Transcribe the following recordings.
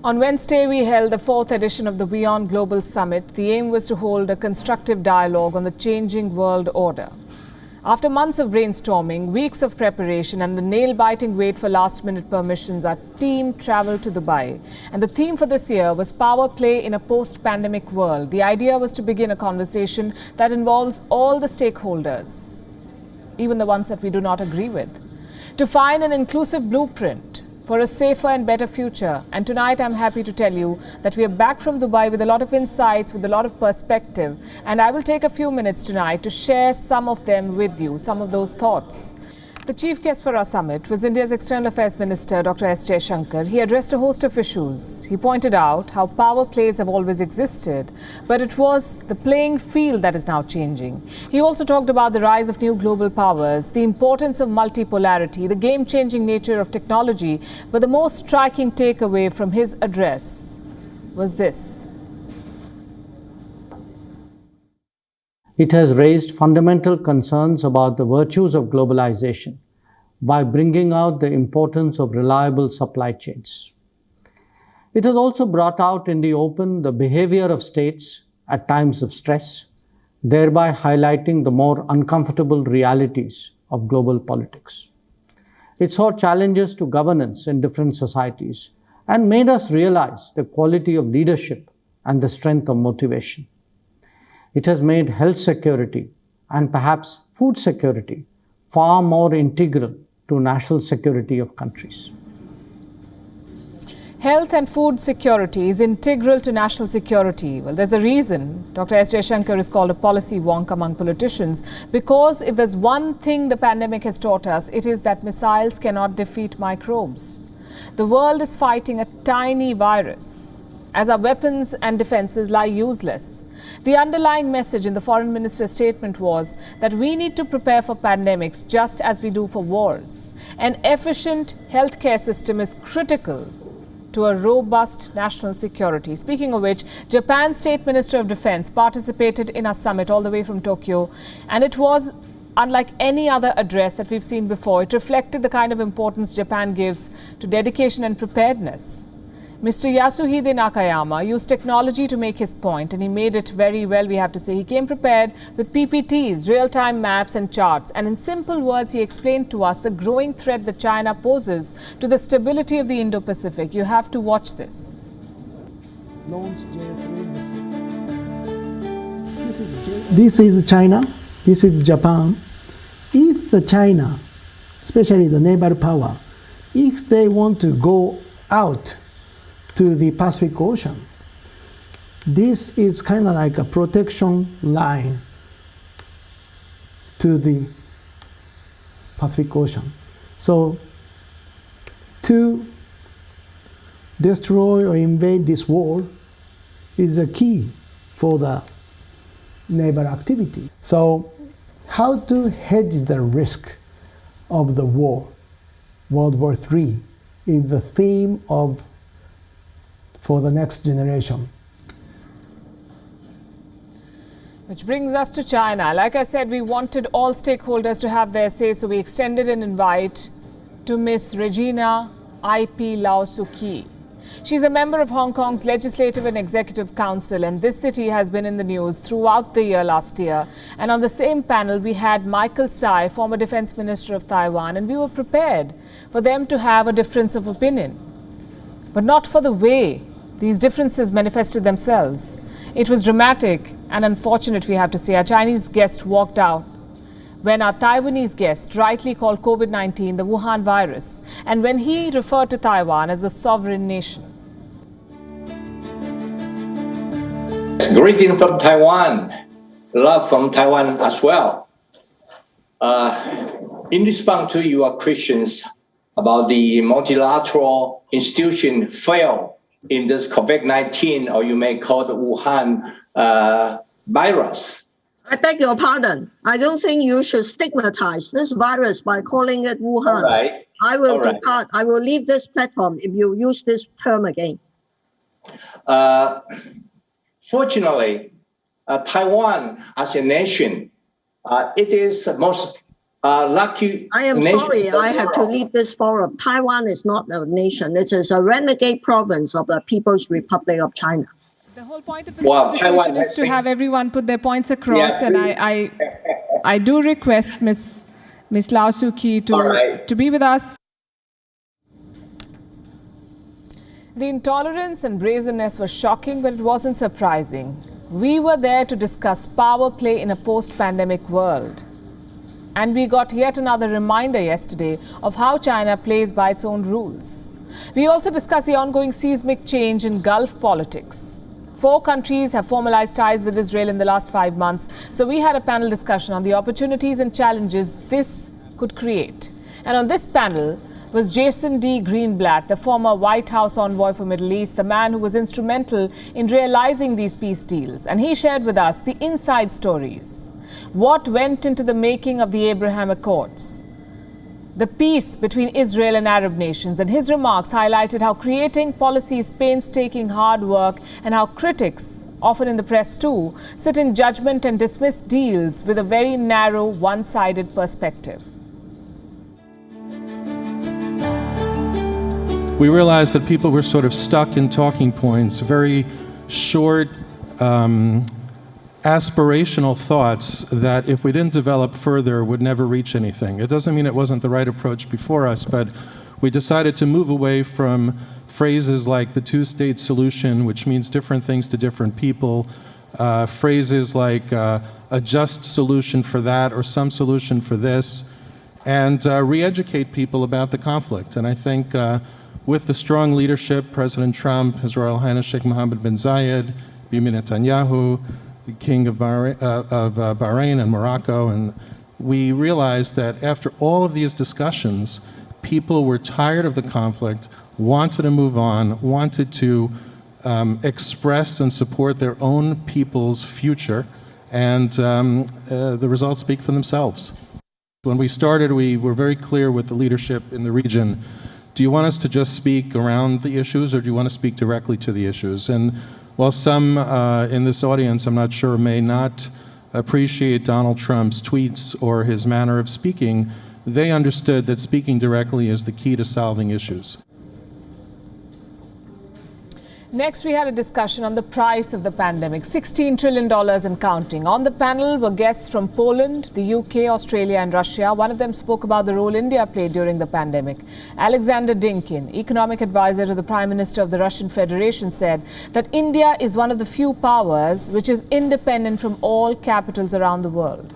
On Wednesday, we held the fourth edition of the WION Global Summit. The aim was to hold a constructive dialogue on the changing world order. After months of brainstorming, weeks of preparation and the nail-biting wait for last-minute permissions, our team travelled to Dubai. And the theme for this year was power play in a post-pandemic world. The idea was to begin a conversation that involves all the stakeholders, even the ones that we do not agree with, to find an inclusive blueprint for a safer and better future. And tonight I'm happy to tell you that we are back from Dubai with a lot of insights, with a lot of perspective. And I will take a few minutes tonight to share some of them with you, some of those thoughts. The chief guest for our summit was India's External Affairs Minister, Dr. S. Jaishankar. He addressed a host of issues. He pointed out how power plays have always existed, but it was the playing field that is now changing. He also talked about the rise of new global powers, the importance of multipolarity, the game-changing nature of technology. But the most striking takeaway from his address was this. It has raised fundamental concerns about the virtues of globalization by bringing out the importance of reliable supply chains. It has also brought out in the open the behavior of states at times of stress, thereby highlighting the more uncomfortable realities of global politics. It saw challenges to governance in different societies and made us realize the quality of leadership and the strength of motivation. It has made health security and perhaps food security far more integral to national security of countries. Health and food security is integral to national security. Well, there's a reason Dr. S. Jaishankar is called a policy wonk among politicians, because if there's one thing the pandemic has taught us, it is that missiles cannot defeat microbes. The world is fighting a tiny virus, as our weapons and defenses lie useless. The underlying message in the foreign minister's statement was that we need to prepare for pandemics just as we do for wars. An efficient healthcare system is critical to a robust national security. Speaking of which, Japan's State Minister of Defense participated in our summit all the way from Tokyo, and it was unlike any other address that we've seen before. It reflected the kind of importance Japan gives to dedication and preparedness. Mr. Yasuhide Nakayama used technology to make his point, and he made it very well, we have to say. He came prepared with PPTs, real-time maps and charts, and in simple words, he explained to us the growing threat that China poses to the stability of the Indo-Pacific. You have to watch this. This is China, this is Japan. If the China, especially the naval power, if they want to go out to the Pacific Ocean, this is kind of like a protection line to the Pacific Ocean. So to destroy or invade this wall is a key for the naval activity. So how to hedge the risk of the war, World War III, is the theme of for the next generation. Which brings us to China. Like I said, we wanted all stakeholders to have their say, so we extended an invite to Miss Regina I.P. Lau Suu-Kyi. She's a member of Hong Kong's Legislative and Executive Council, and this city has been in the news throughout the year last year. And on the same panel, we had Michael Tsai, former Defense Minister of Taiwan, and we were prepared for them to have a difference of opinion, but not for the way these differences manifested themselves. It was dramatic and unfortunate, we have to say. Our Chinese guest walked out when our Taiwanese guest rightly called COVID-19 the Wuhan virus, and when he referred to Taiwan as a sovereign nation. Greeting from Taiwan, love from Taiwan as well. In response to your questions about the multilateral institution fail in this COVID-19, or you may call the Wuhan virus. I beg your pardon. I don't think you should stigmatize this virus by calling it Wuhan. All right. I will depart. I will leave this platform if you use this term again. Fortunately, Taiwan as a nation, it is most lucky I am nation sorry, of the I have to world. leave this forum. Taiwan is not a nation. It is a renegade province of the People's Republic of China. The whole point of this Well, conversation Taiwan is has to been- have everyone put their points across, Yeah, and please. I do request Miss Lau Suki All right. to be with us. The intolerance and brazenness were shocking, but it wasn't surprising. We were there to discuss power play in a post-pandemic world. And we got yet another reminder yesterday of how China plays by its own rules. We also discussed the ongoing seismic change in Gulf politics. 4 countries have formalized ties with Israel in the last 5 months, so we had a panel discussion on the opportunities and challenges this could create. And on this panel was Jason D. Greenblatt, the former White House envoy for Middle East, the man who was instrumental in realizing these peace deals. And he shared with us the inside stories. What went into the making of the Abraham Accords? The peace between Israel and Arab nations, and his remarks highlighted how creating policy is painstaking hard work and how critics, often in the press too, sit in judgment and dismiss deals with a very narrow, one-sided perspective. We realized that people were sort of stuck in talking points, very short, aspirational thoughts that if we didn't develop further would never reach anything. It doesn't mean it wasn't the right approach before us, but we decided to move away from phrases like the two-state solution, which means different things to different people, phrases like a just solution for that or some solution for this, and re-educate people about the conflict. And I think with the strong leadership, President Trump, His Royal Highness Sheikh Mohammed bin Zayed, Bibi Netanyahu, the King of Bahrain and Morocco, and we realized that after all of these discussions, people were tired of the conflict, wanted to move on, wanted to express and support their own people's future, and the results speak for themselves. When we started, we were very clear with the leadership in the region. Do you want us to just speak around the issues, or do you want to speak directly to the issues? And while some in this audience, I'm not sure, may not appreciate Donald Trump's tweets or his manner of speaking, they understood that speaking directly is the key to solving issues. Next, we had a discussion on the price of the pandemic, $16 trillion and counting. On the panel were guests from Poland, the UK, Australia and Russia. One of them spoke about the role India played during the pandemic. Alexander Dinkin, economic advisor to the Prime Minister of the Russian Federation, said that India is one of the few powers which is independent from all capitals around the world.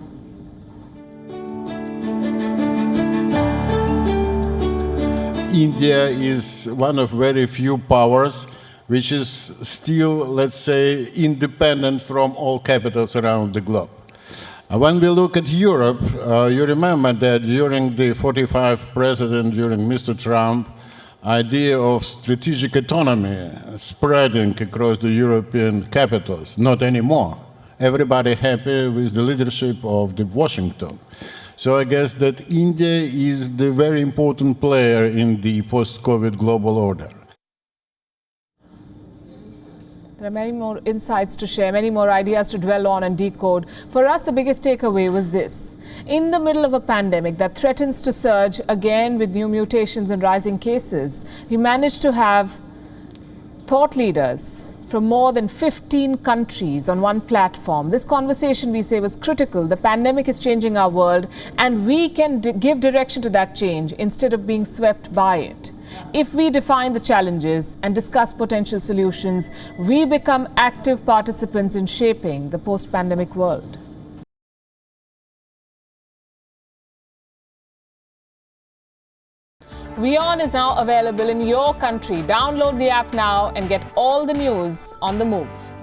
India is one of very few powers which is still, let's say, independent from all capitals around the globe. When we look at Europe, you remember that during the 45th president, during Mr. Trump, idea of strategic autonomy spreading across the European capitals. Not anymore. Everybody happy with the leadership of the Washington. So I guess that India is the very important player in the post-COVID global order. There are many more insights to share, many more ideas to dwell on and decode. For us, the biggest takeaway was this. In the middle of a pandemic that threatens to surge again with new mutations and rising cases, we managed to have thought leaders from more than 15 countries on one platform. This conversation, we say, was critical. The pandemic is changing our world, and we can give direction to that change instead of being swept by it. If we define the challenges and discuss potential solutions, we become active participants in shaping the post-pandemic world. WION is now available in your country. Download the app now and get all the news on the move.